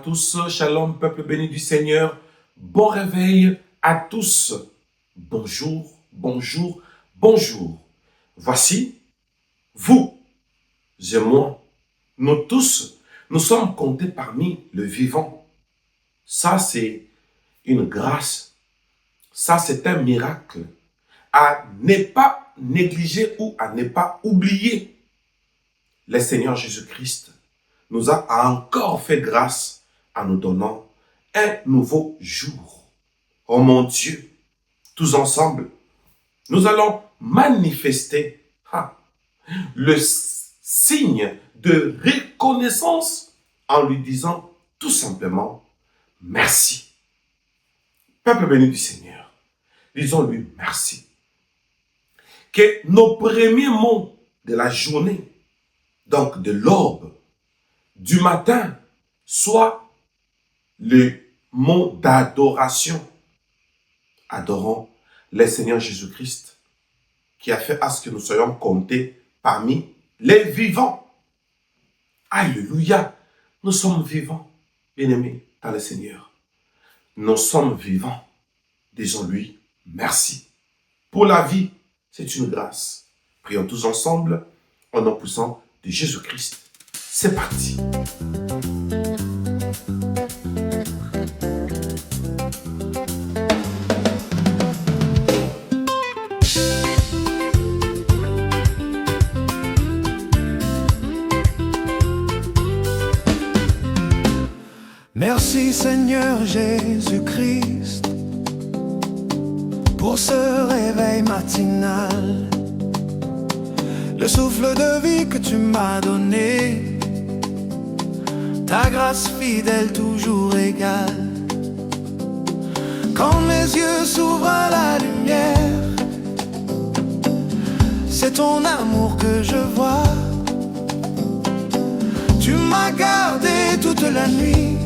tous, shalom, peuple béni du Seigneur. Bon réveil à tous. Bonjour, bonjour, bonjour. Voici, vous et moi, nous tous, nous sommes comptés parmi le vivant. Ça, c'est une grâce. Ça, c'est un miracle à ne pas négliger ou à ne pas oublier. Le Seigneur Jésus-Christ nous a encore fait grâce en nous donnant un nouveau jour. Oh mon Dieu, tous ensemble, nous allons manifester le signe de reconnaissance en lui disant tout simplement merci. Peuple béni du Seigneur, disons-lui merci. Que nos premiers mots de la journée, donc de l'aube, du matin, soient le mot d'adoration. Adorons le Seigneur Jésus-Christ qui a fait à ce que nous soyons comptés parmi les vivants. Alléluia, nous sommes vivants, bien-aimés dans le Seigneur. Nous sommes vivants. Disons-lui merci. Pour la vie, c'est une grâce. Prions tous ensemble au nom puissant de Jésus-Christ. C'est parti. Merci Seigneur Jésus-Christ pour ce réveil matinal, le souffle de vie que tu m'as donné, ta grâce fidèle toujours égale. Quand mes yeux s'ouvrent à la lumière, c'est ton amour que je vois. Tu m'as gardé toute la nuit,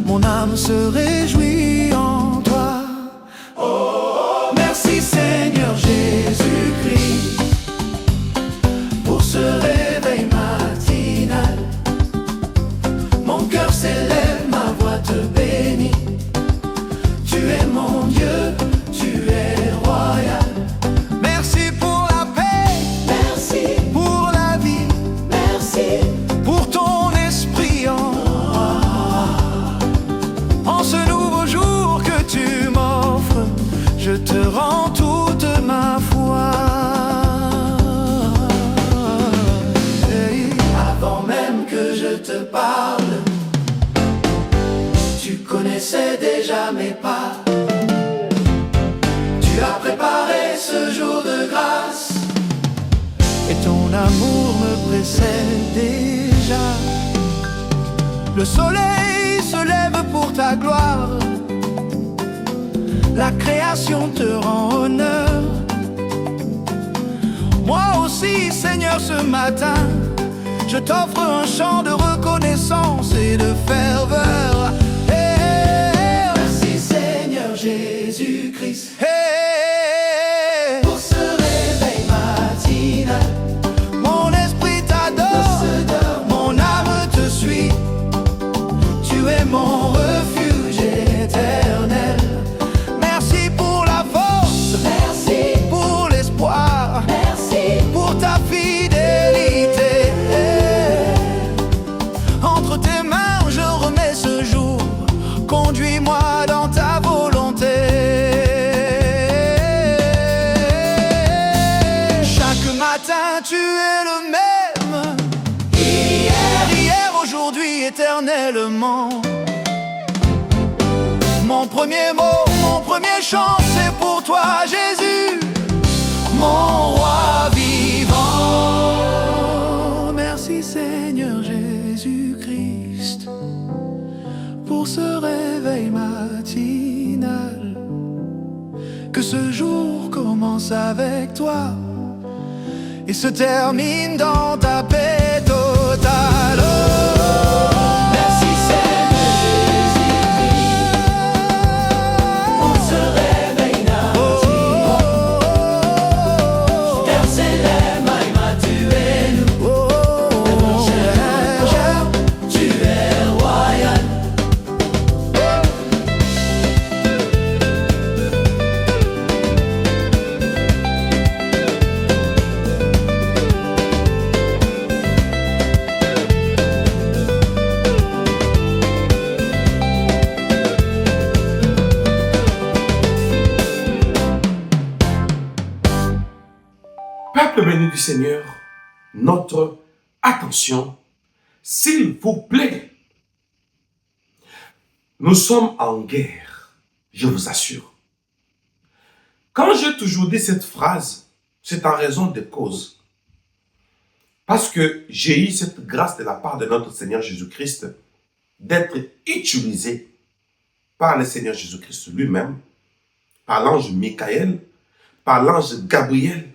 mon âme se réjouit en toi. Oh, merci Seigneur Jésus-Christ pour ce réveil matinal. Mon cœur s'élève, ma voix te bénit. Tu es mon Dieu, tu es royal. Merci pour la paix, merci pour la vie, merci pour ton esprit en ce nouveau jour que tu m'offres, je te rends toute ma foi. Avant même que je te parle, tu connaissais déjà mes pas. Tu as préparé ce jour de grâce et ton amour me précède déjà. Le soleil se lève pour ta gloire, la création te rend honneur. Moi aussi Seigneur ce matin, je t'offre un chant de reconnaissance et de ferveur. Merci Seigneur Jésus-Christ pour ce réveil matinal. Mon esprit t'adore, mon âme te suit. Tu es mon refuge éternel. Merci pour la force, merci pour l'espoir, merci pour ta fidélité. Entre tes mains je remets ce jour, conduis-moi dans ta volonté. Chaque matin tu es le même, hier, aujourd'hui, éternellement. Mon premier mot, mon premier chant, c'est pour toi, Jésus, mon roi vivant. Merci Seigneur Jésus-Christ pour ce réveil matinal. Que ce jour commence avec toi et se termine dans ta paix totale. Merci Seigneur Jésus-Christ pour ce réveil matinal. Terre s'élève, maïma tu es nous. Tu es roi. Peuple béni du Seigneur, notre attention, s'il vous plaît. Nous sommes en guerre, je vous assure. Quand j'ai toujours dit cette phrase, c'est en raison des causes. Parce que j'ai eu cette grâce de la part de notre Seigneur Jésus-Christ d'être utilisé par le Seigneur Jésus-Christ lui-même, par l'ange Michael, par l'ange Gabriel,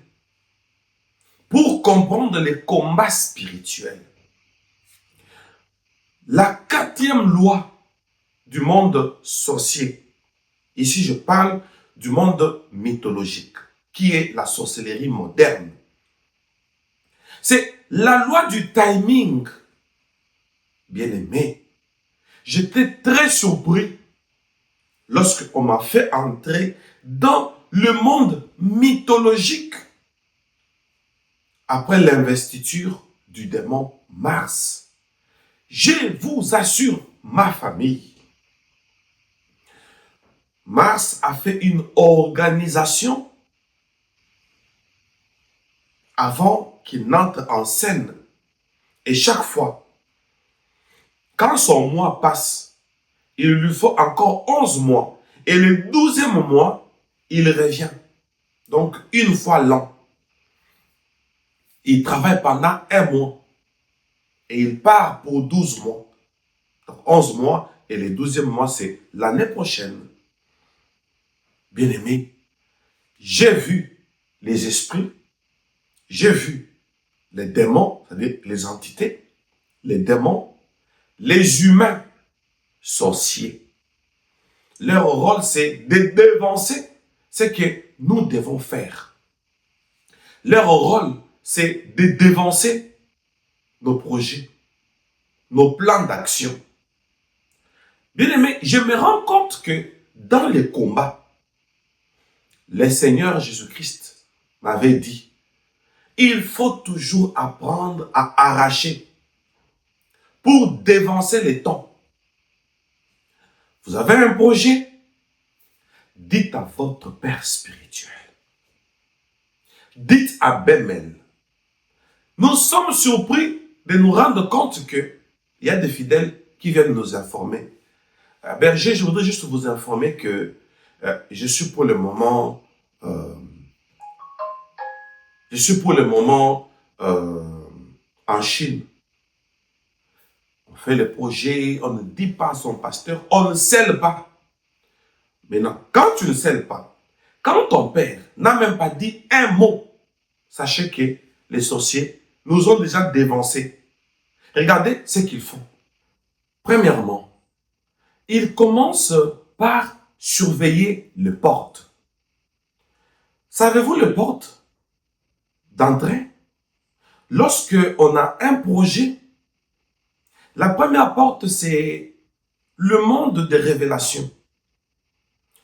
pour comprendre les combats spirituels. La quatrième loi du monde sorcier, ici je parle du monde mythologique, qui est la sorcellerie moderne. C'est la loi du timing. Bien-aimé, j'étais très surpris lorsqu'on m'a fait entrer dans le monde mythologique après l'investiture du démon Mars. Je vous assure, ma famille, Mars a fait une organisation avant qu'il n'entre en scène. Et chaque fois, quand son mois passe, il lui faut encore 11 mois. Et le 12e mois, il revient. Donc, une fois l'an. Il travaille pendant 1 mois. Et il part pour 12 mois. Donc, 11 mois. Et le 12e mois, c'est l'année prochaine. Bien-aimé, j'ai vu les esprits. J'ai vu les démons, c'est-à-dire les entités, les démons, les humains sorciers. Leur rôle, c'est de dévancer ce que nous devons faire. Leur rôle, c'est de dévancer nos projets, nos plans d'action. Bien aimé, je me rends compte que dans les combats, le Seigneur Jésus-Christ m'avait dit, il faut toujours apprendre à arracher pour dévancer les temps. Vous avez un projet, dites à votre Père spirituel. Dites à Bémel. Nous sommes surpris de nous rendre compte qu'il y a des fidèles qui viennent nous informer. Berger, je voudrais juste vous informer que je suis pour le moment en Chine. On fait le projet, on ne dit pas à son pasteur, on ne scelle pas. Maintenant, quand tu ne scelles pas, quand ton père n'a même pas dit un mot, sachez que les sorciers nous ont déjà dévancés. Regardez ce qu'ils font. Premièrement, ils commencent par surveiller les portes. Savez-vous les portes d'entrée? Lorsque on a un projet, la première porte, c'est le monde des révélations.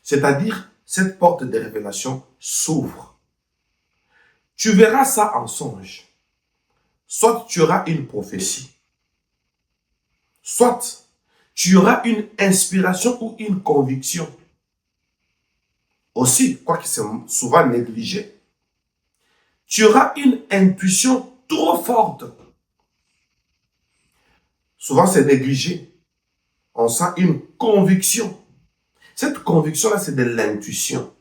C'est-à-dire, cette porte de révélation s'ouvre. Tu verras ça en songe. Soit tu auras une prophétie, soit tu auras une inspiration ou une conviction. Aussi, quoique c'est souvent négligé, tu auras une intuition trop forte. Souvent, c'est négligé. On sent une conviction. Cette conviction-là, c'est de l'intuition.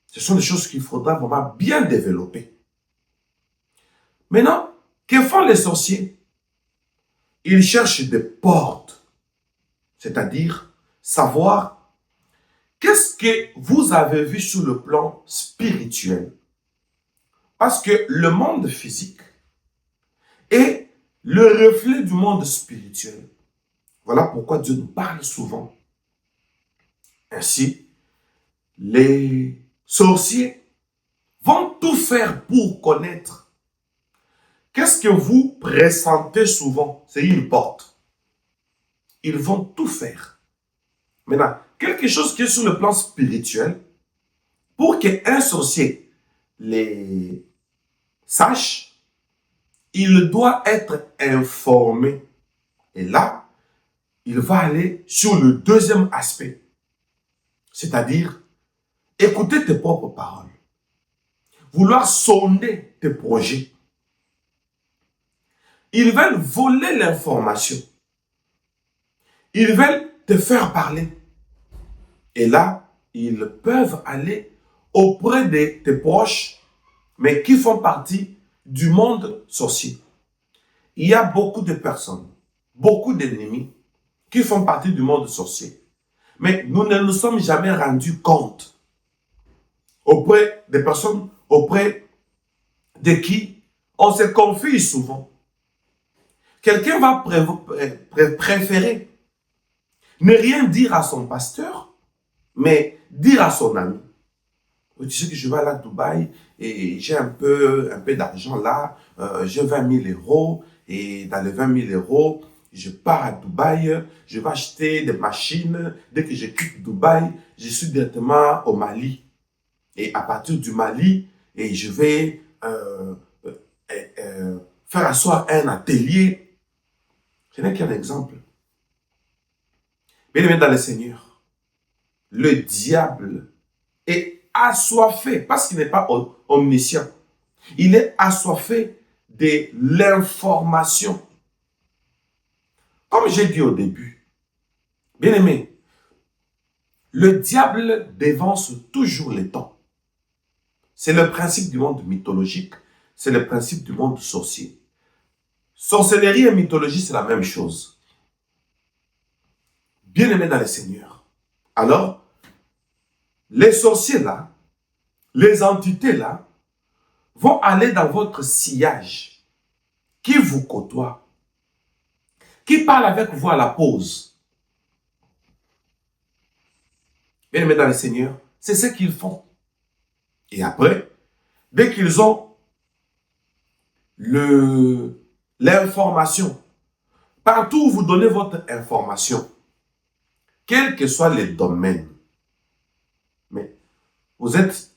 Ce sont des choses qu'il faudra vraiment bien développer. Maintenant, que font les sorciers? Ils cherchent des portes. C'est-à-dire, savoir qu'est-ce que vous avez vu sur le plan spirituel. Parce que le monde physique est le reflet du monde spirituel. Voilà pourquoi Dieu nous parle souvent. Ainsi, les sorciers vont tout faire pour connaître. Qu'est-ce que vous pressentez souvent? C'est une porte. Ils vont tout faire. Maintenant, quelque chose qui est sur le plan spirituel, pour qu'un sorcier les sache, il doit être informé. Et là, il va aller sur le deuxième aspect. C'est-à-dire, écoutez tes propres paroles. vouloir sonder tes projets. Ils veulent voler l'information. Ils veulent te faire parler. Et là, ils peuvent aller auprès de tes proches, mais qui font partie du monde sorcier. Il y a beaucoup de personnes, beaucoup d'ennemis qui font partie du monde sorcier. Mais nous ne nous sommes jamais rendus compte auprès des personnes, auprès de qui on se confie souvent. Quelqu'un va préférer ne rien dire à son pasteur, mais dire à son ami. Tu sais que je vais aller à Dubaï et j'ai un peu d'argent là, j'ai 20 000 euros et dans les 20 000 euros, je pars à Dubaï, je vais acheter des machines. Dès que je quitte Dubaï, je suis directement au Mali. Et à partir du Mali, et je vais faire asseoir un atelier. Ce n'est qu'un exemple. Bien aimé dans le Seigneur, le diable est assoiffé, parce qu'il n'est pas omniscient. Il est assoiffé de l'information. Comme j'ai dit au début, bien aimé, le diable dévance toujours les temps. C'est le principe du monde mythologique, c'est le principe du monde sorcier. Sorcellerie et mythologie, c'est la même chose. Bien-aimés dans le Seigneur. Alors, les sorciers là, les entités là, vont aller dans votre sillage, qui vous côtoie, qui parle avec vous à la pause. Bien-aimés dans le Seigneur, c'est ce qu'ils font. Et après, dès qu'ils ont l'information, partout où vous donnez votre information, quels que soient les domaines, mais vous êtes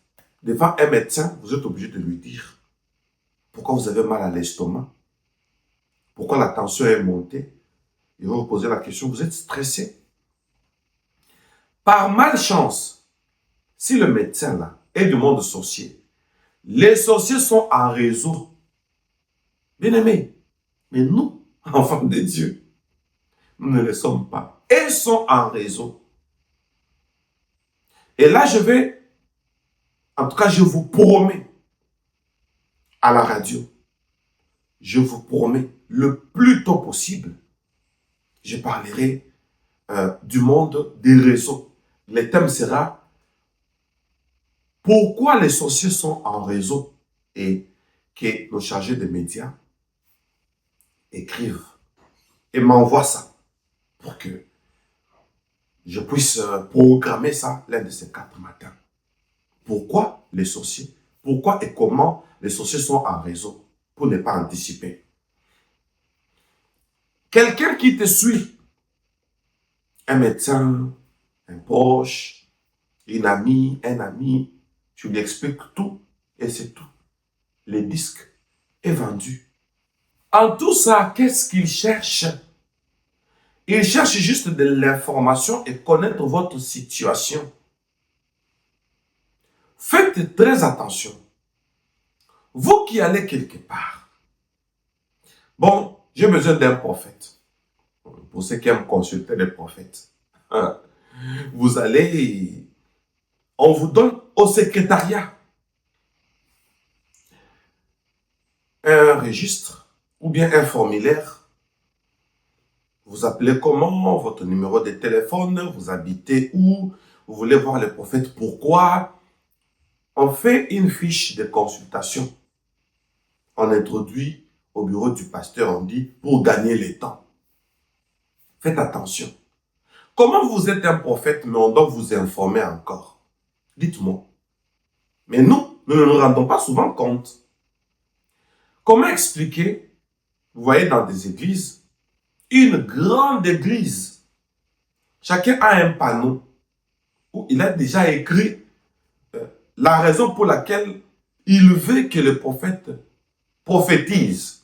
devant un médecin, vous êtes obligé de lui dire pourquoi vous avez mal à l'estomac, pourquoi la tension est montée. Il va vous poser la question, vous êtes stressé. Par malchance, si le médecin là est du monde sorcier, les sorciers sont en réseau. Bien aimés, mais nous, enfants de Dieu, nous ne le sommes pas. Ils sont en réseau. Et là, en tout cas, je vous promets, à la radio, je vous promets, le plus tôt possible, je parlerai du monde des réseaux. Le thème sera pourquoi les sorciers sont en réseau et que nos chargés de médias écrivent et m'envoient ça pour que je puisse programmer ça l'un de ces 4 matins. Pourquoi les sorciers? Pourquoi et comment les sorciers sont en réseau pour ne pas anticiper? Quelqu'un qui te suit, un médecin, un proche, une amie, un ami, tu lui expliques tout et c'est tout. Le disque est vendu. En tout ça, qu'est-ce qu'il cherche? Il cherche juste de l'information et connaître votre situation. Faites très attention. Vous qui allez quelque part. Bon, j'ai besoin d'un prophète. Pour ceux qui aiment consulter les prophètes. Vous allez, on vous donne au secrétariat un registre ou bien un formulaire. Vous appelez comment, votre numéro de téléphone, vous habitez où, vous voulez voir les prophètes, pourquoi. On fait une fiche de consultation. On introduit au bureau du pasteur, on dit, pour gagner le temps. Faites attention. Comment vous êtes un prophète, mais on doit vous informer encore? Dites-moi. Mais nous ne nous rendons pas souvent compte. Comment expliquer, vous voyez dans des églises, une grande église, chacun a un panneau où il a déjà écrit la raison pour laquelle il veut que le prophète prophétise.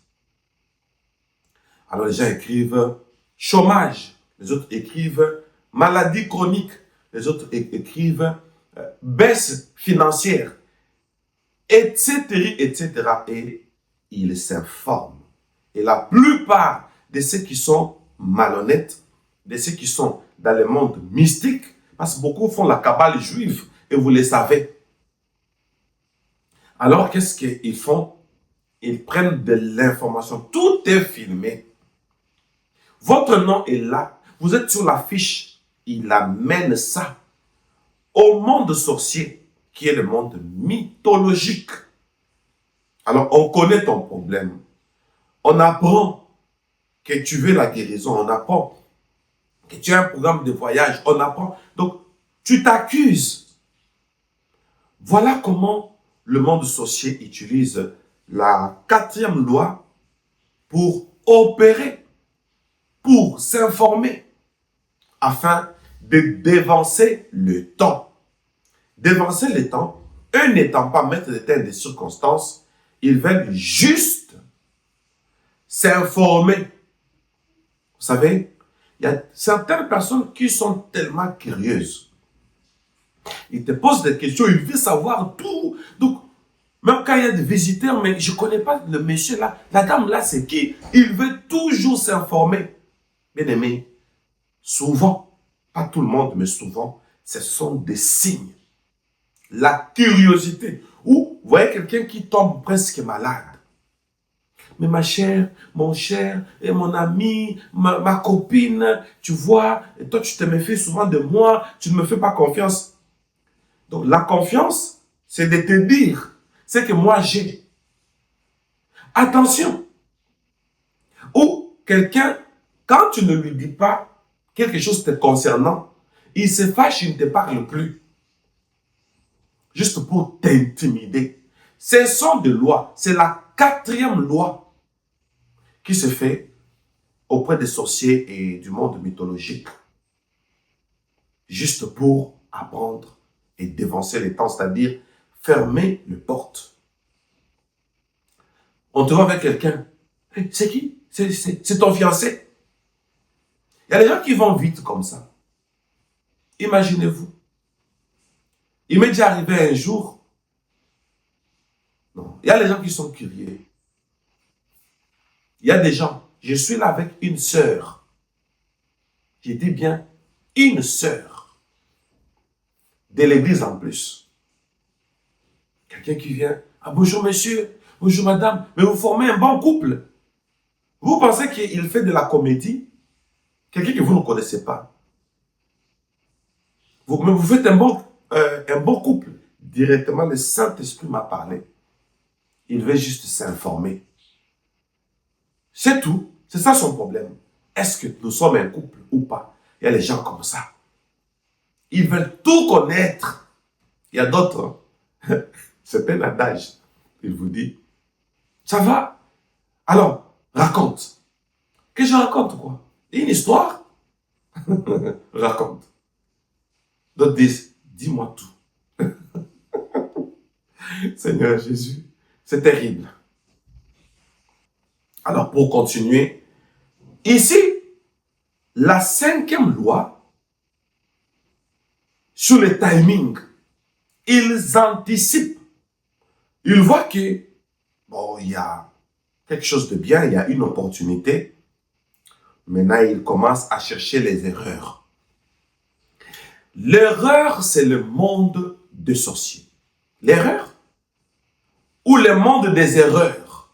Alors les gens écrivent chômage, les autres écrivent maladie chronique, les autres écrivent baisse financière. etc., etc. Et ils s'informent. Et la plupart de ceux qui sont malhonnêtes, de ceux qui sont dans le monde mystique, parce que beaucoup font la cabale juive, et vous le savez. Alors, qu'est-ce qu'ils font? Ils prennent de l'information. Tout est filmé. Votre nom est là. Vous êtes sur la fiche. Il amène ça au monde sorcier, qui est le monde mythologique. Alors, on connaît ton problème. On apprend que tu veux la guérison. On apprend que tu as un programme de voyage. On apprend. Donc, tu t'accuses. Voilà comment le monde sorcier utilise la 4e loi pour opérer, pour s'informer, afin de dévancer le temps. Dévancer le temps, eux n'étant pas maîtres de temps des circonstances, ils veulent juste s'informer. Vous savez, il y a certaines personnes qui sont tellement curieuses. Ils te posent des questions, ils veulent savoir tout. Donc, même quand il y a des visiteurs, mais je ne connais pas le monsieur là, la dame là, c'est qui? Il veut toujours s'informer. Bien aimé, souvent, pas tout le monde, mais souvent, ce sont des signes. La curiosité. Ou, vous voyez quelqu'un qui tombe presque malade. Mais ma chère, mon cher, et mon ami, ma copine, tu vois, et toi tu te méfies souvent de moi, tu ne me fais pas confiance. Donc la confiance, c'est de te dire ce que moi j'ai. Attention. Ou quelqu'un, quand tu ne lui dis pas quelque chose te concernant, il se fâche, il ne te parle plus. Juste pour t'intimider. Ce sont des lois. C'est la 4e loi qui se fait auprès des sorciers et du monde mythologique. Juste pour apprendre et dévancer les temps, c'est-à-dire fermer les portes. On te voit avec quelqu'un. Hey, c'est qui? C'est ton fiancé. Il y a des gens qui vont vite comme ça. Imaginez-vous. Il m'est déjà arrivé un jour. Non, il y a des gens qui sont curieux. Il y a des gens. Je suis là avec une sœur. J'ai dit bien une sœur. De l'église en plus. Quelqu'un qui vient. Ah, bonjour monsieur, bonjour madame. Mais vous formez un bon couple. Vous pensez qu'il fait de la comédie? Quelqu'un que vous ne connaissez pas. Mais vous faites un bon couple. Directement, le Saint-Esprit m'a parlé. Il veut juste s'informer. C'est tout. C'est ça son problème. Est-ce que nous sommes un couple ou pas? Il y a les gens comme ça. Ils veulent tout connaître. Il y a d'autres. C'est un adage. Il vous dit, ça va? Alors, raconte. Que je raconte quoi? Une histoire? Raconte. D'autres disent, dis-moi tout. Seigneur Jésus, c'est terrible. Alors, pour continuer, ici, la 5e loi, sur le timing, ils anticipent. Ils voient que, bon, il y a quelque chose de bien, il y a une opportunité. Maintenant, ils commencent à chercher les erreurs. L'erreur, c'est le monde des sorciers. L'erreur ou le monde des erreurs.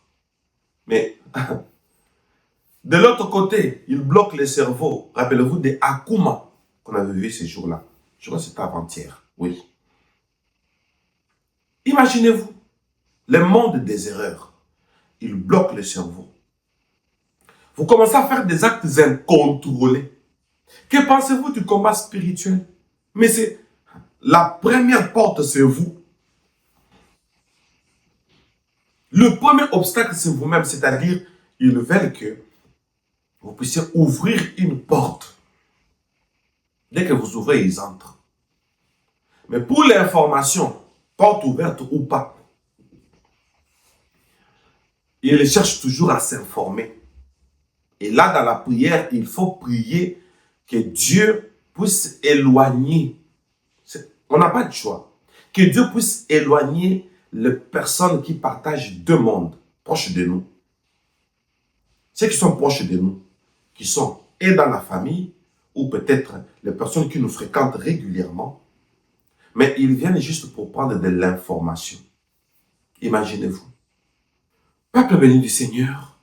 Mais de l'autre côté, ils bloquent le cerveau. Rappelez-vous des Akuma qu'on avait vu ces jours-là. Je crois que c'était avant-hier. Oui. Imaginez-vous, le monde des erreurs. Ils bloquent le cerveau. Vous commencez à faire des actes incontrôlés. Que pensez-vous du combat spirituel? Mais c'est la première porte, c'est vous. Le premier obstacle, c'est vous-même, c'est-à-dire, ils veulent que vous puissiez ouvrir une porte. Dès que vous ouvrez, ils entrent. Mais pour l'information, porte ouverte ou pas, ils cherchent toujours à s'informer. Et là, dans la prière, il faut prier que Dieu puisse éloigner. On n'a pas de choix. Que Dieu puisse éloigner les personnes qui partagent deux mondes proches de nous. Ceux qui sont proches de nous, qui sont et dans la famille, ou peut-être les personnes qui nous fréquentent régulièrement, mais ils viennent juste pour prendre de l'information. Imaginez-vous. Peuple béni du Seigneur,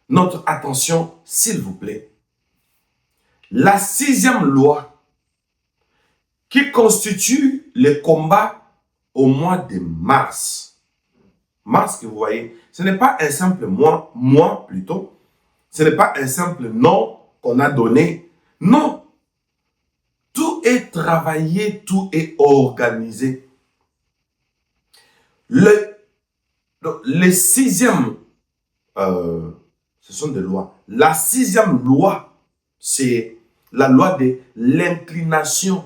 notre attention, s'il vous plaît. La 6e loi qui constitue le combat au mois de mars. Mars que vous voyez, ce n'est pas un simple mois plutôt. Ce n'est pas un simple nom qu'on a donné. Non. Tout est travaillé, tout est organisé. Les 6e, ce sont des lois. La 6e loi, c'est la loi de l'inclination.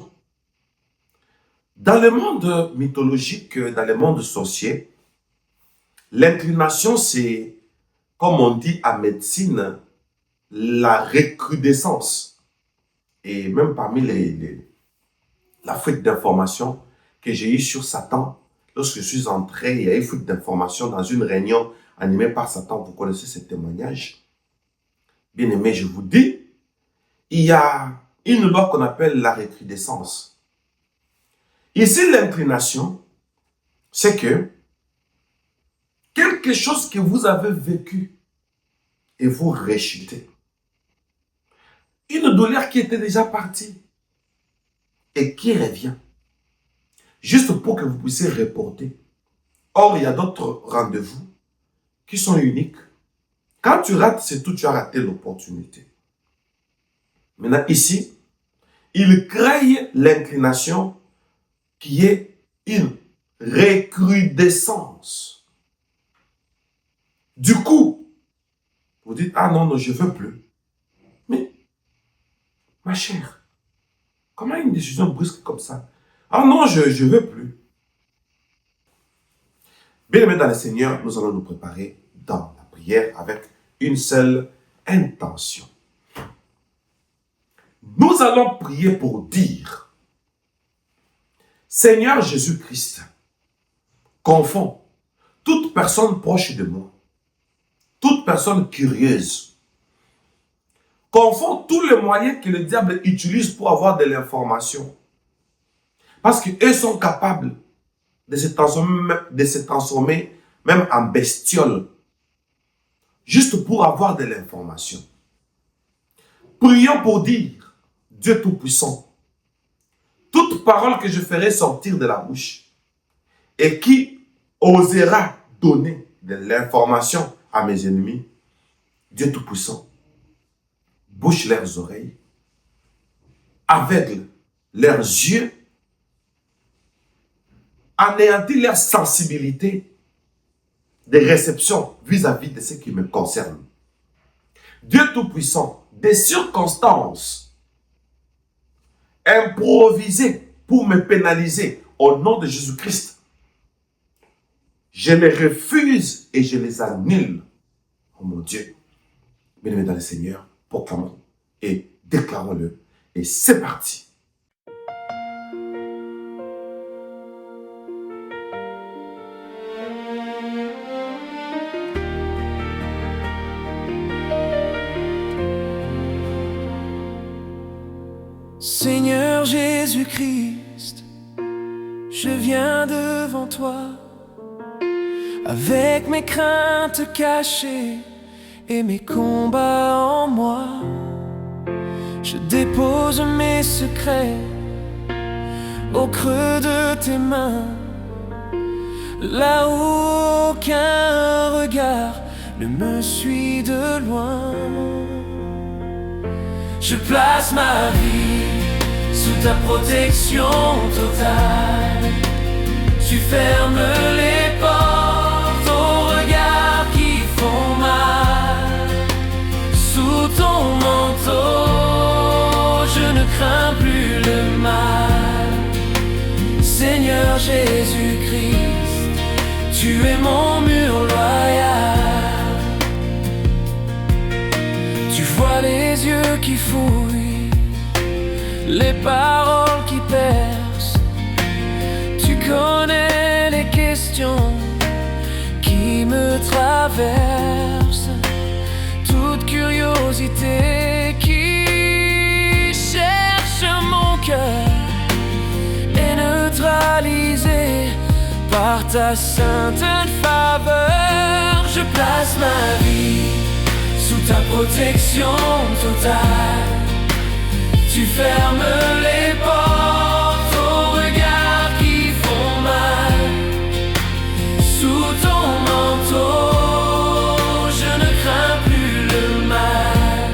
Dans le monde mythologique, dans le monde sorcier, l'inclination, c'est, comme on dit en médecine, la recrudescence. Et même parmi la fuite d'informations que j'ai eue sur Satan, lorsque je suis entré, il y a eu fuite d'informations dans une réunion animée par Satan. Vous connaissez ce témoignage. Bien aimé, je vous dis, il y a une loi qu'on appelle la recrudescence. Ici, l'inclination, c'est que quelque chose que vous avez vécu et vous rejetez. Une douleur qui était déjà partie et qui revient. Juste pour que vous puissiez reporter. Or, il y a d'autres rendez-vous qui sont uniques. Quand tu rates, c'est tout, tu as raté l'opportunité. Maintenant, ici, il crée l'inclination qui est une recrudescence. Du coup, vous dites, ah non, non, je ne veux plus. Mais, ma chère, comment une décision brusque comme ça? Ah non, je ne veux plus. Bien aimé dans le Seigneur, nous allons nous préparer dans la prière avec une seule intention. Nous allons prier pour dire, Seigneur Jésus-Christ, confonds toute personne proche de moi, toute personne curieuse, confonds tous les moyens que le diable utilise pour avoir de l'information. Parce qu'eux sont capables de se transformer même en bestioles, juste pour avoir de l'information. Prions pour dire, Dieu Tout-Puissant, toute parole que je ferai sortir de la bouche et qui osera donner de l'information à mes ennemis, Dieu Tout-Puissant, bouche leurs oreilles, aveugle leurs yeux, anéantit leur sensibilité de réception vis-à-vis de ce qui me concerne. Dieu Tout-Puissant, des circonstances improvisées pour me pénaliser au nom de Jésus-Christ, je les refuse et je les annule. Oh mon Dieu, bien-aimé dans le Seigneur, proclamons et déclarons-le. Et c'est parti. Seigneur Jésus-Christ, je viens devant toi avec mes craintes cachées et mes combats en moi. Je dépose mes secrets au creux de tes mains, là où aucun regard ne me suit de loin. Je place ma vie sous ta protection totale. Tu fermes les portes aux regards qui font mal. Sous ton manteau, je ne crains plus le mal. Seigneur Jésus-Christ, tu es mon mur loyal. Tu vois les yeux qui fouillent, les paroles qui percent. Tu connais les questions traverse toute curiosité qui cherche mon cœur est neutralisée par ta sainte faveur. Je place ma vie sous ta protection totale. Tu fermes les portes aux regards qui font mal. Sous ton manteau, je ne crains plus le mal.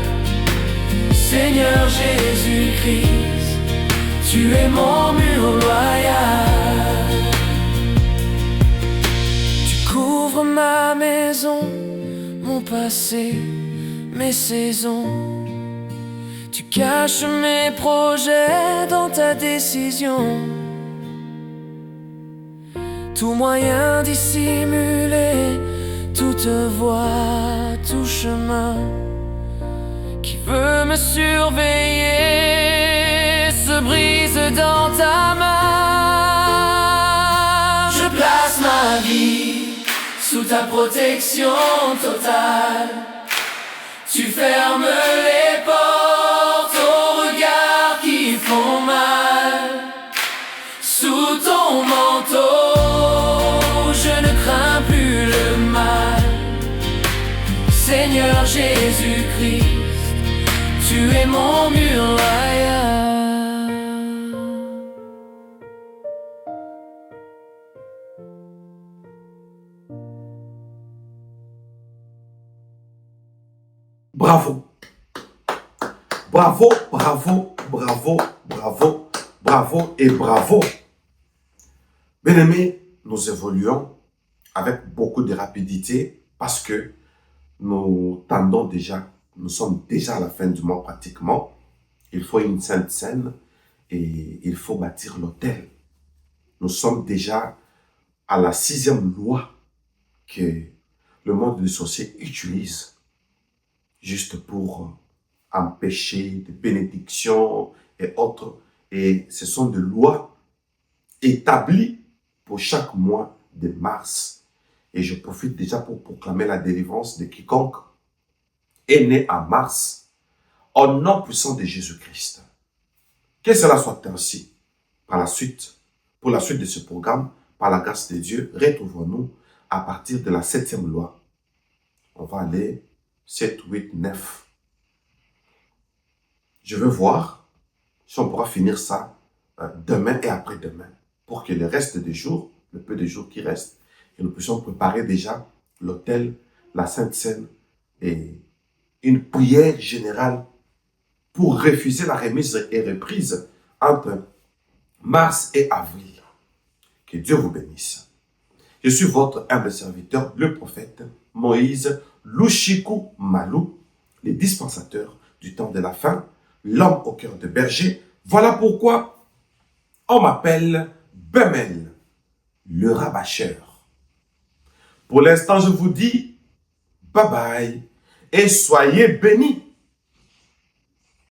Seigneur Jésus-Christ, tu es mon mur loyal. Tu couvres ma maison, mon passé, mes saisons. Tu caches mes projets dans ta décision. Tout moyen dissimulé, toute voie, tout chemin qui veut me surveiller se brise dans ta main. Je place ma vie sous ta protection totale. Tu fermes les portes aux regards qui font mal. Sous ton manteau, je ne crains plus le mal. Seigneur Jésus-Christ, tu es mon mur loyal. Bravo. Bravo, bravo, bravo, bravo, bravo et bravo. Bien-aimés, nous évoluons avec beaucoup de rapidité parce que nous tendons déjà, nous sommes déjà à la fin du mois pratiquement. Il faut une sainte scène et il faut bâtir l'autel. Nous sommes déjà à la 6e loi que le monde des sorciers utilise juste pour empêcher des bénédictions et autres. Et ce sont des lois établies pour chaque mois de mars. Et je profite déjà pour proclamer la délivrance de quiconque est né en mars au nom puissant de Jésus-Christ. Que cela soit ainsi. Par la suite, pour la suite de ce programme, par la grâce de Dieu, retrouvons-nous à partir de la 7e loi. On va aller 7, 8, 9. Je veux voir si on pourra finir ça demain et après-demain pour que le reste des jours, le peu de jours qui restent, que nous puissions préparer déjà l'autel, la Sainte Seine et une prière générale pour refuser la remise et reprise entre mars et avril. Que Dieu vous bénisse. Je suis votre humble serviteur, le prophète Moïse Lushiku Malou, le dispensateur du temps de la fin, l'homme au cœur de berger. Voilà pourquoi on m'appelle Bemel, le rabâcheur. Pour l'instant, je vous dis bye bye et soyez bénis.